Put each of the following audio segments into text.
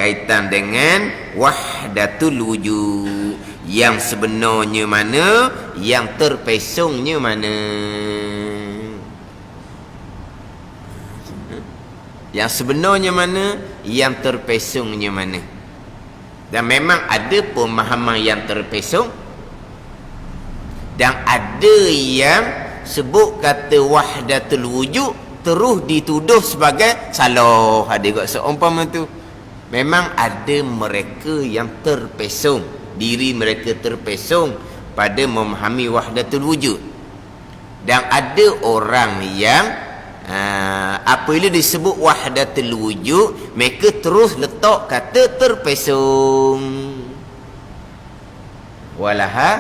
berkaitan dengan wahdatul wujud. Yang sebenarnya mana, yang terpesongnya mana. Yang sebenarnya mana, yang terpesongnya mana. Dan memang ada pemahaman yang terpesong, dan ada yang sebut kata wahdatul wujud terus dituduh sebagai salah. Ada juga seumpama tu. Memang ada mereka yang terpesong, diri mereka terpesong pada memahami wahdatul wujud. Dan ada orang yang apabila disebut wahdatul wujud, mereka terus letak kata terpesong. Walaha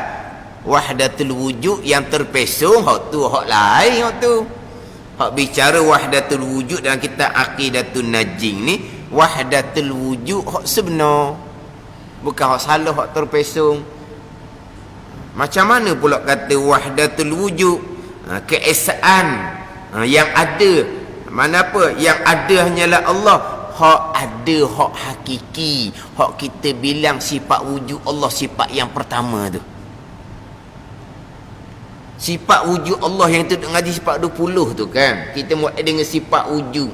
wahdatul wujud yang terpesong, hak tu hak lain, hak tu. Hak bicara wahdatul wujud dalam kitab Aqidatun Najing ni, wahdatul wujud hak sebenar, bukan hak salah, hak terpesong. Macam mana pula kata wahdatul wujud, keesaan yang ada, mana apa yang ada hanyalah Allah. Hak ada, hak hakiki, hak kita bilang sifat wujud Allah, sifat yang pertama tu. Sifat wujud Allah yang tu ngaji sifat 20 tu kan, kita buat dengan sifat wujud.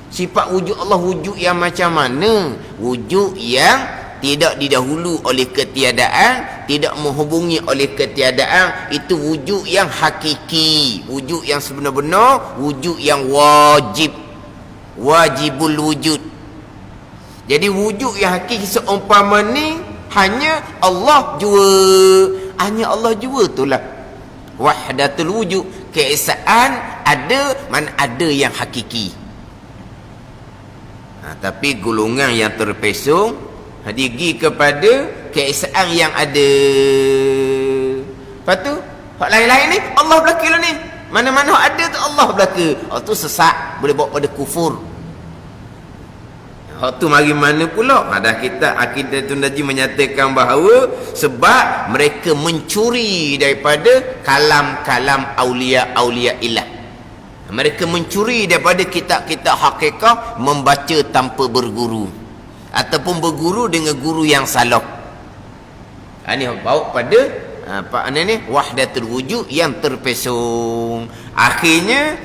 Sifat wujud Allah, wujud yang macam mana? Wujud yang tidak didahulu oleh ketiadaan, tidak menghubungi oleh ketiadaan. Itu wujud yang hakiki, wujud yang sebenar-benar, wujud yang wajib, wajibul wujud. Jadi wujud yang hakiki seumpama ni hanya Allah jua, hanya Allah jua itulah wahdatul wujud. Keesaan ada, mana ada yang hakiki. Tapi golongan yang terpesong digi kepada keesaan yang ada. Lepas tu hak lain-lain ni Allah belaka lah ni. Mana-mana ada tu Allah belaka. Hak tu sesat, boleh bawa pada kufur. Hak tu mari mana pula? Dah kita Aqidatun Najim menyatakan bahawa sebab mereka mencuri daripada kalam-kalam aulia-aulia ilah. Mereka mencuri daripada kitab-kitab hakikat, membaca tanpa berguru, ataupun berguru dengan guru yang salah. Ini bawa pada wahdatul wujud yang terpesong. Akhirnya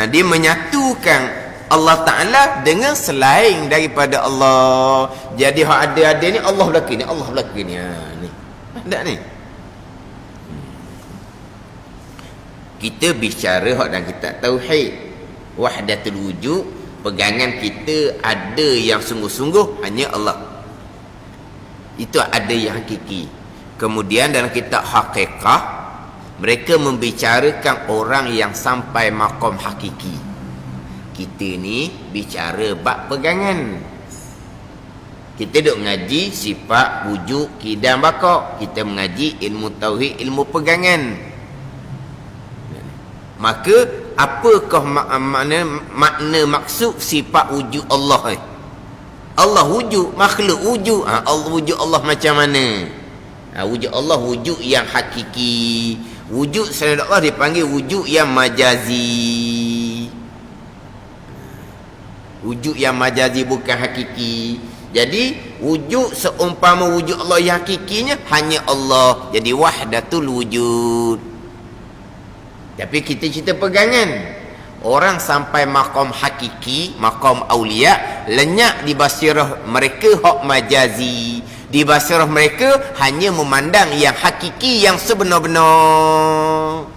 dia menyatukan Allah Ta'ala dengan selain daripada Allah. Jadi hak ada-ada ni Allah belaka ni, Allah belaka ni. Ni tak ni. Kita bicara hak dalam kitab tauhid wahdatul wujud, pegangan kita ada yang sungguh-sungguh hanya Allah. Itu ada yang hakiki. Kemudian dalam kitab hakikah, mereka membicarakan orang yang sampai maqam hakiki. Kita ni bicara bab pegangan. Kita duk mengaji sifat, wujud, kidam, baqa. Kita mengaji ilmu tauhid, ilmu pegangan. Maka apakah makna maksud sifat wujud Allah? Allah wujud, makhluk wujud. Allah wujud Allah macam mana? Wujud Allah wujud yang hakiki. Wujud selain Allah dipanggil wujud yang majazi. Wujud yang majazi, bukan hakiki. Jadi wujud seumpama wujud Allah yang hakikinya hanya Allah. Jadi wahdatul wujud. Tapi kita cerita pegangan. Orang sampai maqam hakiki, maqam aulia, lenyap di basirah mereka hak majazi. Di basirah mereka hanya memandang yang hakiki, yang sebenar-benar.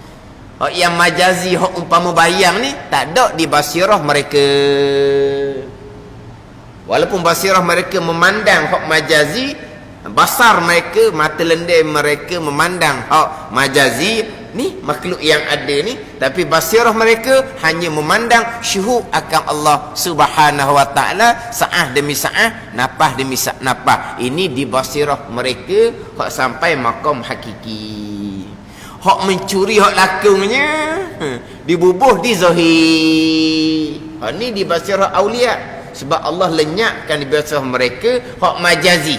Hak yang majazi, hak umpama bayang ni tak ada di basirah mereka. Walaupun basirah mereka memandang hak majazi, basar mereka, mata lendai mereka memandang hak majazi ni makhluk yang ada ni, tapi basirah mereka hanya memandang syuhud akan Allah Subhanahu wa taala, saah demi saah, nafas demi nafas. Ini di basirah mereka hak sampai maqam hakiki. Hak mencuri hak lakungnya dibubuh di zahir. Hak ni di basirah aulia, sebab Allah lenyapkan di basirah mereka hak majazi.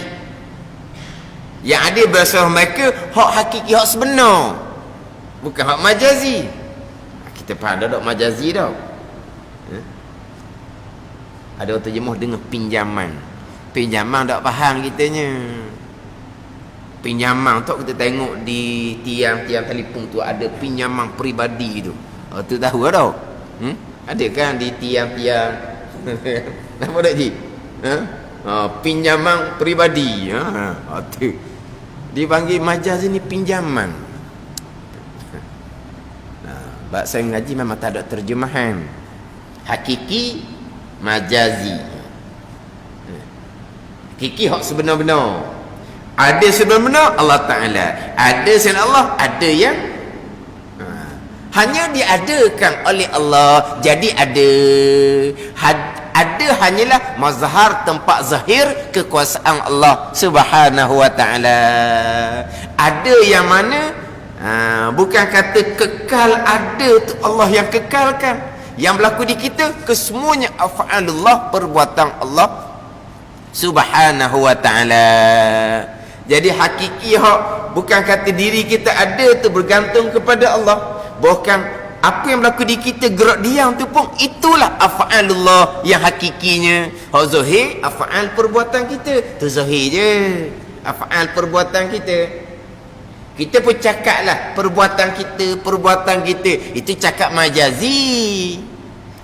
Yang ada di basirah mereka hak hakiki, hak sebenar, bukan hak majazi. Kita faham dah majazi dah. Ada orang terjemah dengan pinjaman. Pinjaman tak faham kitanya. Pinjaman tu kita tengok di tiang-tiang telefon tu ada pinjaman peribadi tu. Tu tahu tak? Ada kan di tiang-tiang. Nampak tak Ji? Pinjaman peribadi. Tu. Dipanggil majaz ni pinjaman. Bab saya ngaji memang tak ada terjemahan. Hakiki, majazi. Hakiki hak sebenar-benar. Ada sebenar-benar Allah Ta'ala. Ada selain Allah, ada yang hanya diadakan oleh Allah. Jadi ada. Ada hanyalah mazhar tempat zahir kekuasaan Allah Subhanahu wa Ta'ala. Ada yang mana bukan kata kekal, ada tu Allah yang kekalkan. Yang berlaku di kita kesemuanya af'alullah, perbuatan Allah Subhanahu wa Ta'ala. Jadi hakiki hak bukan kata diri kita ada tu bergantung kepada Allah. Bukan apa yang berlaku di kita gerak diam tu pun itulah af'alullah yang hakikinya. Hak zahir af'al perbuatan kita. Tu zahir je. Af'al perbuatan kita. Kita pun cakaplah perbuatan kita. Itu cakap majazi.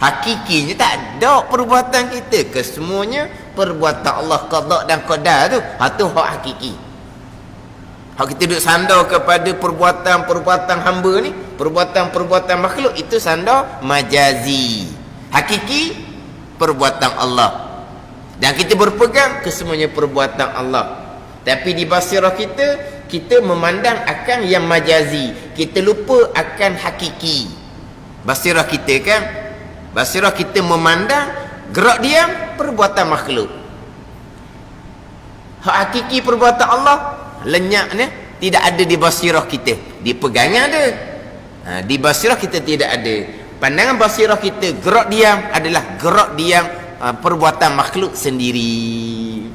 Hakikinya tak ada perbuatan kita. Kesemuanya perbuatan Allah qada dan qadar tu. Tu hak hakiki. Hak kita duduk sandar kepada perbuatan-perbuatan hamba ni, perbuatan-perbuatan makhluk, itu sandar majazi. Hakiki perbuatan Allah. Dan kita berpegang kesemuanya perbuatan Allah. Tapi di basirah kita memandang akan yang majazi. Kita lupa akan hakiki. Basirah kita kan, basirah kita memandang gerak diam perbuatan makhluk. Hak hakiki perbuatan Allah lenyaknya tidak ada di basirah kita. Di pegangan ada. Di basirah kita tidak ada. Pandangan basirah kita gerak diam adalah gerak diam perbuatan makhluk sendiri.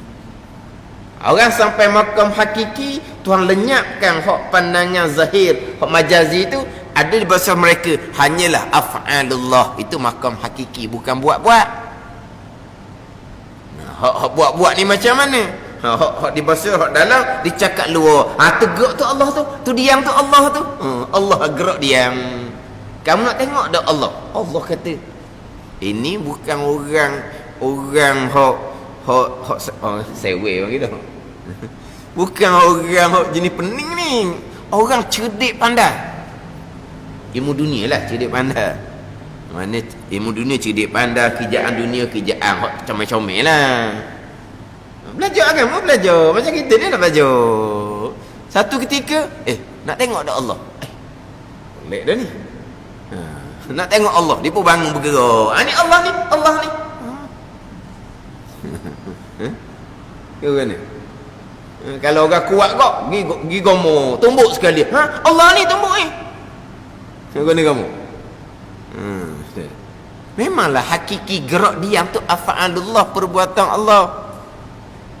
Orang sampai makam hakiki, Tuhan lenyapkan hak pandangan zahir, hak majazi itu ada di basirah mereka hanyalah af'alullah. Itu makam hakiki, bukan buat-buat. Hak buat-buat ni macam mana? Hak di basirah, hak dalam dicakap luar. Tegak tu Allah tu, tu diam tu Allah tu. Allah gerak diam. Kamu nak tengok tak Allah? Allah kata, ini bukan orang hak sewe bagi dah. Bukan orang hak jenis pening ni. Orang cerdik pandai. Ilmu dunia lah cerdik pandai. Mana ilmu dunia cerdik pandai, kerjaan dunia kerjaan hak comel-comel lah. Belajar agama, belajar. Macam kita ni nak belajar. Satu ketika, nak tengok tak Allah? Boleh dah ni. Nak tengok Allah, dia pun bangun bergerak. Ni Allah ni, Allah ni. Ke mana? Kalau orang kuat kok, pergi gomo, tumbuk sekali. Allah ni tumbuk ni. Ke mana kamu? Memanglah hakiki gerak diam tu af'alullah, perbuatan Allah.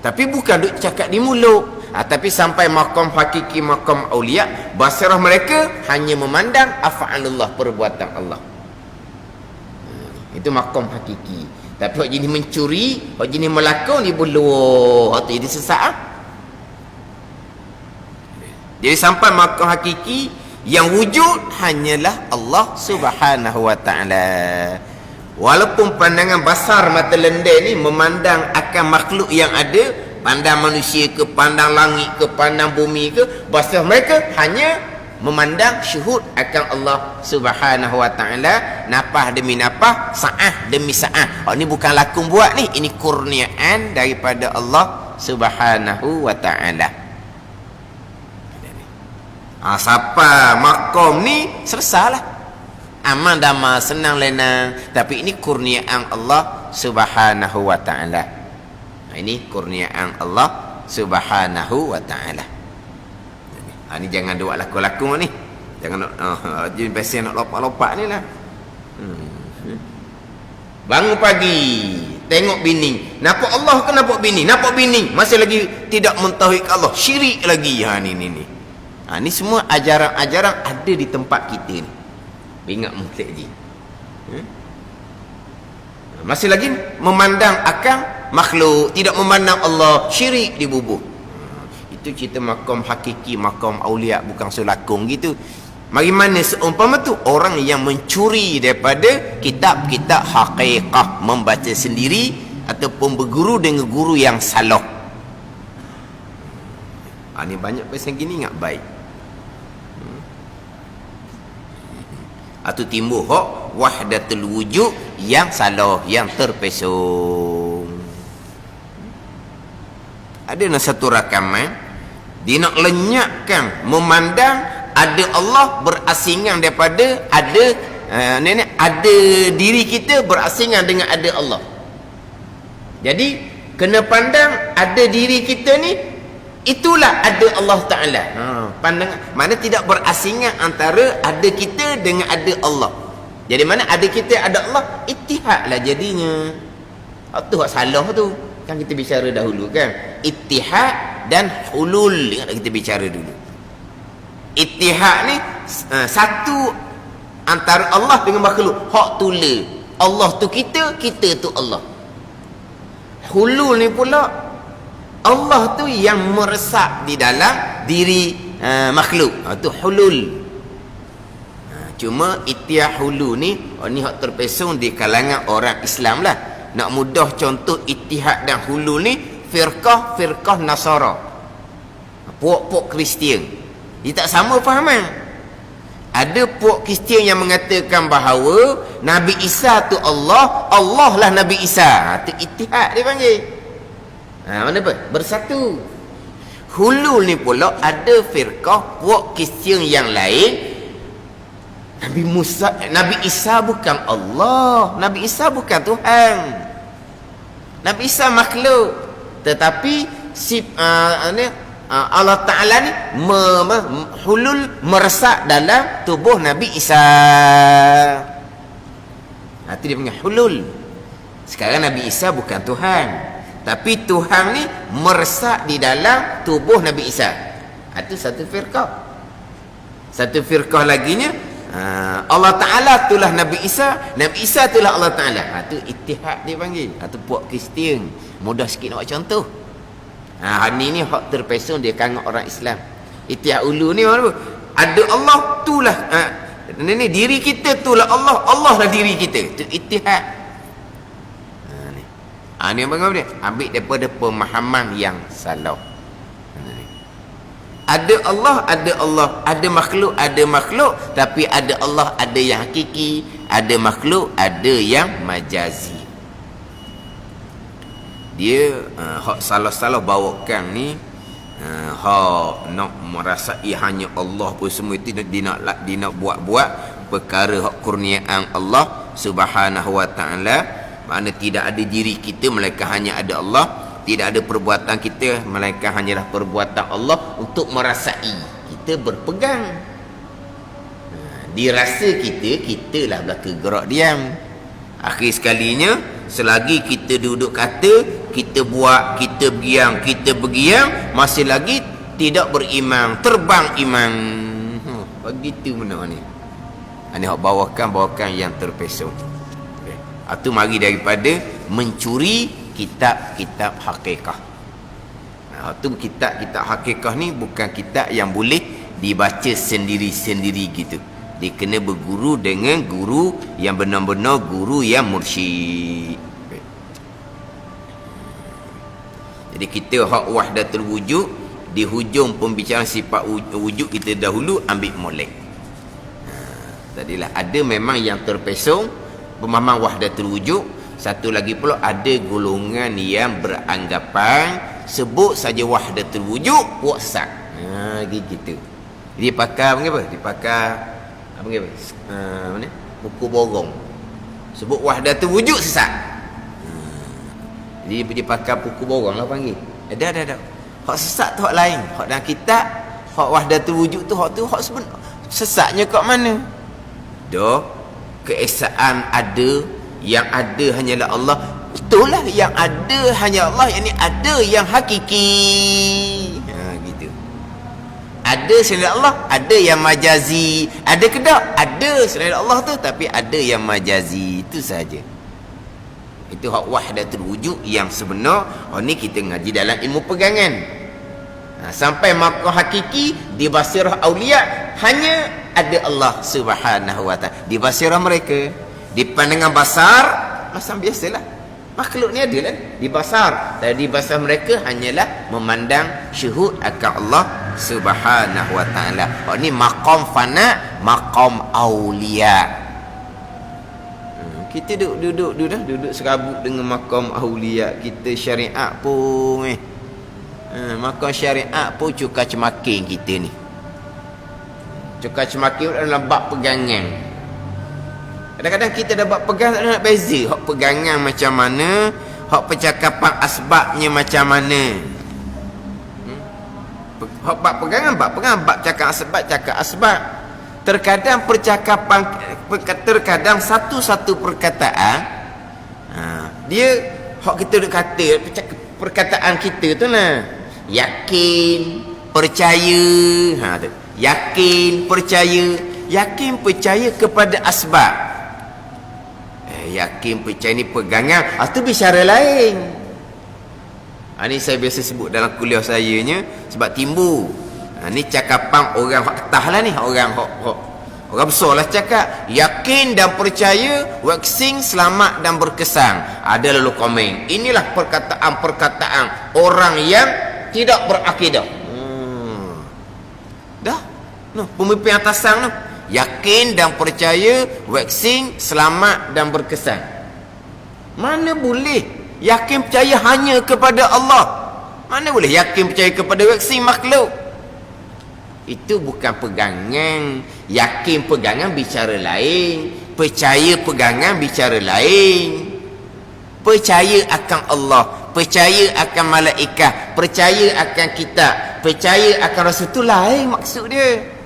Tapi bukan duk cakap di mulut. Tapi sampai makam hakiki, makam aulia, basirah mereka hanya memandang af'alullah, perbuatan Allah. Itu makam hakiki. Tapi hak jenis mencuri, hak jenis melakon, dia belum. Hak tu jadi sesat. Jadi sampai makam hakiki yang wujud hanyalah Allah Subhanahu wa Ta'ala. Walaupun pandangan basar mata lendai ni memandang akan makhluk yang ada, pandang manusia ke, pandang langit ke, pandang bumi ke, basar mereka hanya memandang syuhud akan Allah Subhanahu wa Ta'ala. Napah demi napah, sa'ah demi sa'ah. Ini bukan lakon buat ni, ini kurniaan daripada Allah Subhanahu wa Ta'ala. Siapa makom ni selesailah. Aman damai, senang lenang. Tapi ini kurniaan Allah Subhanahu wa Ta'ala. Ini kurniaan Allah Subhanahu wa Ta'ala. Ni jangan buat laku-laku ni. Jangan nak jadi pasien nak lopak-lopak ni lah. Bangun pagi, tengok bini. Nampak Allah ke nampak bini? Nampak bini. Masih lagi tidak mentauhid Allah. Syirik lagi. Ni. Ni semua ajaran-ajaran ada di tempat kita ni. Ingat mutlak je. Masih lagi memandang akan makhluk, tidak memandang Allah, syirik dibubuh. Itu cerita makam hakiki, makam aulia, bukan selakung gitu. Mari mana seumpama tu orang yang mencuri daripada kitab-kitab haqiqah, membaca sendiri ataupun berguru dengan guru yang salah. Ni banyak pasal gini ingat baik. Atau timbul hak wahdatul wujud yang salah, yang terpesong. Ada satu rakaman dia nak lenyapkan memandang ada Allah berasingan daripada ada ada diri kita berasingan dengan ada Allah. Jadi kena pandang ada diri kita ni, itulah ada Allah Ta'ala. Pandangan mana tidak berasingan antara ada kita dengan ada Allah. Jadi mana ada kita ada Allah, ittihad lah jadinya. Itu hak salah tu. Kan kita bicara dahulu kan, ittihad dan hulul. Ingat kita bicara dulu. Ittihad ni satu antara Allah dengan makhluk. Hak tula, Allah tu kita, kita tu Allah. Hulul ni pula Allah tu yang meresap di dalam diri makhluk. Itu hulul. Cuma ittihad hulul ni, ni hak terpesong di kalangan orang Islam lah. Nak mudah contoh ittihad dan hulul ni, firqah Nasara, puak-puak Kristian. Dia tak sama fahaman. Ada puak Kristian yang mengatakan bahawa Nabi Isa tu Allah, Allah lah Nabi Isa. Itu ittihad dia panggil. Mana apa? Bersatu. Hulul ni pula ada firqah puak Kristian yang lain. Nabi Isa bukan Allah, Nabi Isa bukan Tuhan. Nabi Isa makhluk. Tetapi si Allah Ta'ala ni hulul meresap dalam tubuh Nabi Isa. Itu dia panggil hulul. Sekarang Nabi Isa bukan Tuhan, tapi Tuhan ni meresap di dalam tubuh Nabi Isa. Itu satu firqah. Satu firqah laginya, Allah Ta'ala itulah Nabi Isa, Nabi Isa itulah Allah Ta'ala. Itu ittihad dia panggil. Itu puak Kristian. Mudah sikit nak buat contoh. Hari ni hak terpesong dia kalangan orang Islam. Ittihad ulu ni apa? Ada Allah itulah ni diri kita itulah Allah, Allah lah diri kita. Itu ittihad. Ni apa dia? Ambil daripada pemahaman yang salah. Ada Allah, ada makhluk, tapi ada Allah, ada yang hakiki, ada makhluk, ada yang majazi. Dia hak salah-salah bawakan ni, hak nak merasai hanya Allah pun semua itu dia nak buat-buat perkara hak kurniaan Allah Subhanahu wa taala. Makna tidak ada diri kita melainkan hanya ada Allah. Tidak ada perbuatan kita melainkan hanyalah perbuatan Allah untuk merasai. Kita berpegang. Dirasa kita lah belaka gerak diam. Akhir sekalinya, selagi kita duduk kata, kita buat, kita bergiang, masih lagi tidak beriman, terbang iman. Begitu mana ni. Ini hak bawakan yang terpesong. Itu mari daripada mencuri kitab-kitab hakikah. Itu kitab-kitab hakikah ni bukan kitab yang boleh dibaca sendiri-sendiri gitu. Dia kena berguru dengan guru yang benar-benar guru yang mursyid. Jadi kita hak wahdatul wujud, di hujung pembicaraan sifat wujud kita dahulu ambil molek. Tadilah ada memang yang terpesong pemahaman wahdatul wujud. Satu lagi pula ada golongan yang beranggapan sebut saja wahdatul wujud puak sesat. Gitu. Dia pakai apa? Dia pakai apa ke? Mana? Buku borong. Sebut wahdatul wujud sesat. Jadi dia pakai buku borong lah panggil. Ada. Hak sesat tu hak lain. Hak dalam kitab, hak wahdatul wujud tu hak sebenar. Sesatnya kat mana? Dah keesaan ada, yang ada hanyalah Allah. Itulah yang ada hanya Allah, yang ni ada yang hakiki. Gitu. Ada selain Allah, ada yang majazi. Ada ke tak? Ada selain Allah tu, tapi ada yang majazi. Itu saja. Itu hak wahdatul wujud yang sebenar. Ni kita ngaji dalam ilmu pegangan. Sampai maqam hakiki di basirah aulia hanya ada Allah Subhanahu wa taala. Di basirah mereka, di pandangan basar macam biasalah. Makhluk ni ada kan di basar. Dan di basar mereka hanyalah memandang syuhud akan Allah Subhanahu wa taala. Ni maqam fana, maqam aulia. Kita duduk serabut dengan maqam aulia. Kita syariat pun maqam syariat pun cuka cemaking kita ni. Cuka cemaking dalam bab pegangan. Kadang-kadang kita dah buat pegang tak nak beza. Hak pegangan macam mana, hak percakapan asbabnya macam mana. Hak bab pegangan, bab cakap asbab. Terkadang percakapan, terkadang satu-satu perkataan dia hak kita duk kata perkataan kita tu lah. Yakin, percaya, tu. Yakin, percaya kepada asbab. Yakin, percaya ni pegangan. Itu bicara lain. Ni saya biasa sebut dalam kuliah saya nya sebab timbul. Ni cakapan orang hak ketah lah ni. Orang besar lah cakap. Yakin dan percaya, vaksin selamat dan berkesan. Ada lalu komen. Inilah perkataan orang yang tidak berakidah. Dah. Pemimpin atasan tu. Yakin dan percaya, vaksin selamat dan berkesan. Mana boleh yakin percaya hanya kepada Allah? Mana boleh yakin percaya kepada vaksin makhluk? Itu bukan pegangan. Yakin pegangan bicara lain, percaya pegangan bicara lain. Percaya akan Allah, percaya akan malaikat, percaya akan kitab, percaya akan rasul, tu lain maksud dia.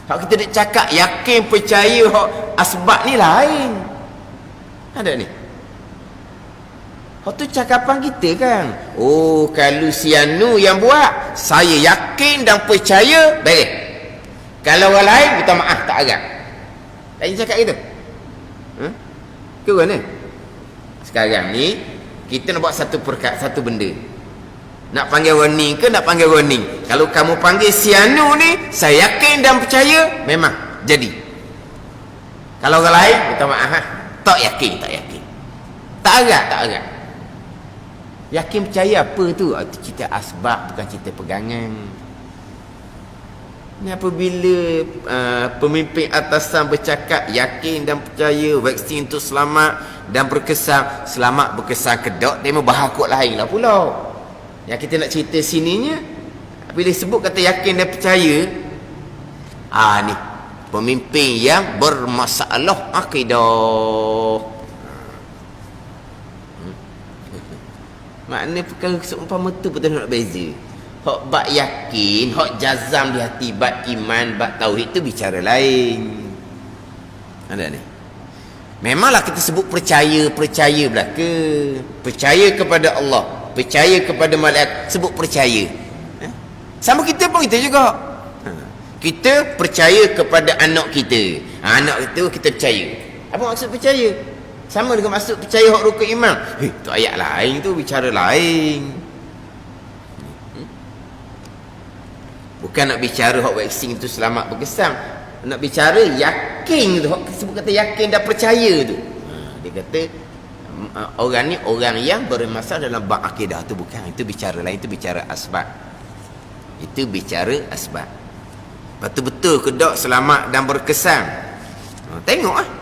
Hak kita nak cakap yakin percaya hak asbab ni lain. Ada ni. Hak tu cakapan kita kan. Oh, kalau si anu yang buat, saya yakin dan percaya, baik. Kalau orang lain, minta maaf, tak agak. Tak ingin cakap gitu. Ke mana? Sekarang ni, kita nak buat satu benda. Nak panggil warning ke nak panggil warning? Kalau kamu panggil si anu ni, saya yakin dan percaya, memang jadi. Kalau orang lain, minta maaf, tak yakin. Tak agak. Yakin percaya apa tu? Itu cerita asbab, bukan cerita pegangan. Ni apabila pemimpin atasan bercakap yakin dan percaya vaksin itu selamat dan berkesan, selamat berkesan kedok, dia membahas kot lain lah pula. Yang kita nak cerita sininya, bila sebut kata yakin dan percaya, ni pemimpin yang bermasalah akidah. Maknanya perkara seumpama tu betul nak beza. Hak bak yakin, hak jazam di hati, bak iman, bak tauhid tu bicara lain. Ada ni. Memanglah kita sebut percaya belaka. Percaya kepada Allah, percaya kepada malaikat, sebut percaya. Sama kita pun kita juga. Kita percaya kepada anak kita. Anak itu kita percaya. Apa maksud percaya? Sama dengan maksud percaya hak rukun iman. Tu ayat lain, tu bicara lain. Bukan nak bicara hak vaksin tu selamat berkesan. Nak bicara yakin tu, hak sebut kata yakin dan percaya tu. Dia kata orang ni orang yang bermasalah dalam bab akidah tu, bukan. Itu bicara lain, itu bicara asbab. Itu bicara asbab. Betul-betul ke tak selamat dan berkesan? Tengoklah.